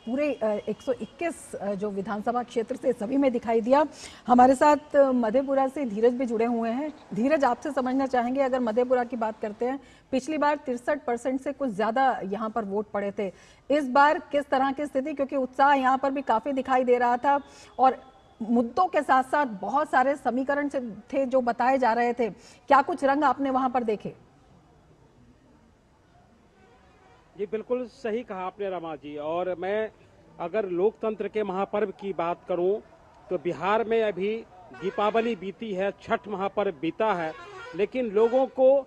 पूरे 121 जो विधानसभा क्षेत्र से सभी में दिखाई दिया। हमारे साथ मधेपुरा से धीरज भी जुड़े हुए हैं। धीरज, आपसे समझना चाहेंगे, अगर मधेपुरा की बात करते हैं, पिछली बार 63% से कुछ ज्यादा यहाँ पर वोट पड़े थे। इस बार किस तरह की स्थिति, क्योंकि उत्साह यहाँ पर भी काफी दिखाई दे रहा था और मुद्दों के साथ साथ बहुत सारे समीकरण थे जो बताए जा रहे थे। क्या कुछ रंग आपने वहां पर देखे? जी बिल्कुल सही कहा आपने रमा जी। और मैं अगर लोकतंत्र के महापर्व की बात करूं तो बिहार में अभी दीपावली बीती है, छठ महापर्व बीता है, लेकिन लोगों को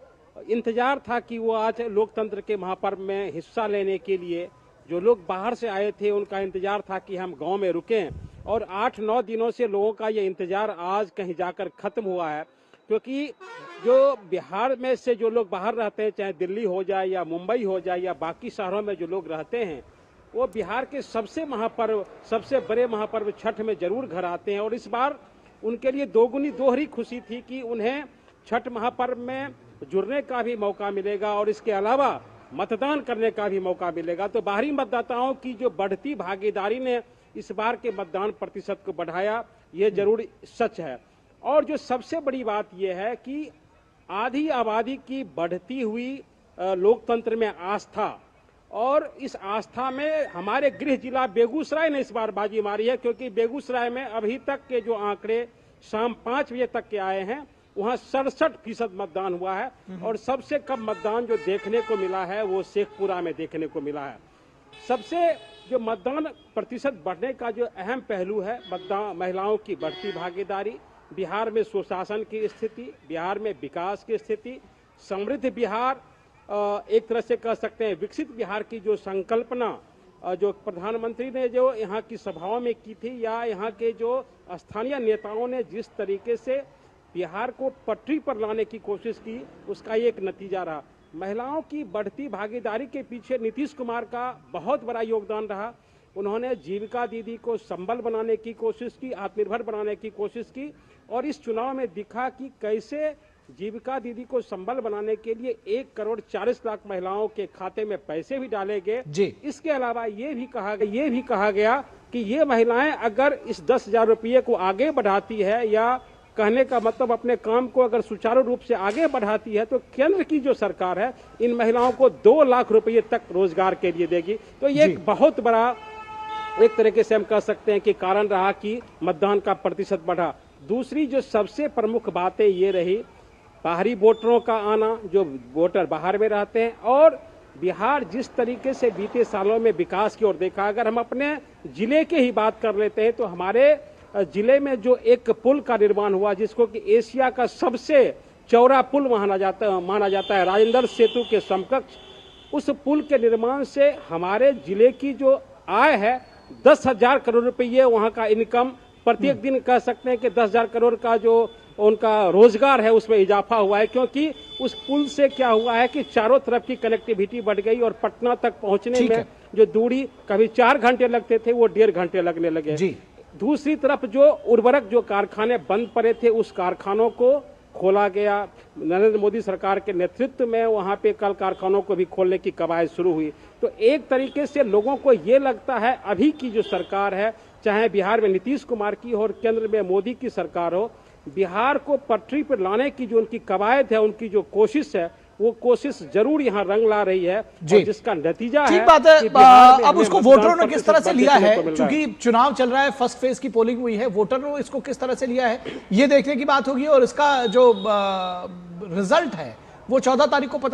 इंतजार था कि वो आज लोकतंत्र के महापर्व में हिस्सा लेने के लिए, जो लोग बाहर से आए थे उनका इंतजार था कि हम गांव में रुकें। और 8-9 दिनों से लोगों का ये इंतजार आज कहीं जाकर खत्म हुआ है, क्योंकि जो बिहार में से जो लोग बाहर रहते हैं, चाहे दिल्ली हो जाए या मुंबई हो जाए या बाकी शहरों में जो लोग रहते हैं, वो बिहार के सबसे बड़े महापर्व छठ में जरूर घर आते हैं। और इस बार उनके लिए दोहरी खुशी थी कि उन्हें छठ महापर्व में जुड़ने का भी मौका मिलेगा और इसके अलावा मतदान करने का भी मौका मिलेगा। तो बाहरी मतदाताओं की जो बढ़ती भागीदारी ने इस बार के मतदान प्रतिशत को बढ़ाया, ये जरूर सच है। और जो सबसे बड़ी बात यह है कि आधी आबादी की बढ़ती हुई लोकतंत्र में आस्था, और इस आस्था में हमारे गृह जिला बेगूसराय ने इस बार बाजी मारी है, क्योंकि बेगूसराय में अभी तक के जो आंकड़े शाम 5 बजे तक के आए हैं, वहां 67% मतदान हुआ है। और सबसे कम मतदान जो देखने को मिला है वो शेखपुरा में देखने को मिला है। सबसे जो मतदान प्रतिशत बढ़ने का जो अहम पहलू है, मतदान महिलाओं की बढ़ती भागीदारी, बिहार में सुशासन की स्थिति, बिहार में विकास की स्थिति, समृद्ध बिहार, एक तरह से कह सकते हैं विकसित बिहार की जो संकल्पना जो प्रधानमंत्री ने जो यहाँ की सभाओं में की थी, या यहाँ के जो स्थानीय नेताओं ने जिस तरीके से बिहार को पटरी पर लाने की कोशिश की, उसका एक नतीजा रहा। महिलाओं की बढ़ती भागीदारी के पीछे नीतीश कुमार का बहुत बड़ा योगदान रहा। उन्होंने जीविका दीदी को संबल बनाने की कोशिश की, आत्मनिर्भर बनाने की कोशिश की, और इस चुनाव में दिखा कि कैसे जीविका दीदी को संबल बनाने के लिए 1,40,00,000 महिलाओं के खाते में पैसे भी डाले गए। इसके अलावा ये भी कहा गया कि ये महिलाएं अगर इस 10,000 रुपये को आगे बढ़ाती है, या कहने का मतलब अपने काम को अगर सुचारू रूप से आगे बढ़ाती है, तो केंद्र की जो सरकार है इन महिलाओं को 2 लाख रुपये तक रोजगार के लिए देगी। तो ये एक बहुत बड़ा, एक तरीके से हम कह सकते हैं कि कारण रहा कि मतदान का प्रतिशत बढ़ा। दूसरी जो सबसे प्रमुख बातें ये रही, बाहरी वोटरों का आना, जो वोटर बाहर में रहते हैं, और बिहार जिस तरीके से बीते सालों में विकास की ओर देखा। अगर हम अपने जिले के ही बात कर लेते हैं तो हमारे जिले में जो एक पुल का निर्माण हुआ, जिसको कि एशिया का सबसे चौड़ा पुल माना जाता है, राजेंद्र सेतु के समकक्ष, उस पुल के निर्माण से हमारे जिले की जो आय है 10,000 करोड़ रुपये, वहां का इनकम प्रत्येक दिन कह सकते हैं कि 10,000 करोड़ का जो उनका रोजगार है उसमें इजाफा हुआ है। क्योंकि उस पुल से क्या हुआ है कि चारों तरफ की कनेक्टिविटी बढ़ गई और पटना तक पहुंचने में जो दूरी कभी 4 घंटे लगते थे वो 1.5 घंटे लगने लगे। दूसरी तरफ जो उर्वरक जो कारखाने बंद पड़े थे, उस कारखानों को खोला गया। नरेंद्र मोदी सरकार के नेतृत्व में वहां पे कल कारखानों को भी खोलने की कवायद शुरू हुई। तो एक तरीके से लोगों को ये लगता है अभी की जो सरकार है, चाहे बिहार में नीतीश कुमार की हो और केंद्र में मोदी की सरकार हो, बिहार को पटरी पर लाने की जो उनकी कवायद है, उनकी जो कोशिश है, वो कोशिश जरूर यहाँ रंग ला रही है। और जिसका नतीजा है, बात है। अब उसको वोटरों ने किस तरह से लिया है, क्योंकि चुनाव चल रहा है, फर्स्ट फेज की पोलिंग हुई है, वोटरों ने इसको किस तरह से लिया है ये देखने की बात होगी। और इसका जो रिजल्ट है वो 14 तारीख को पता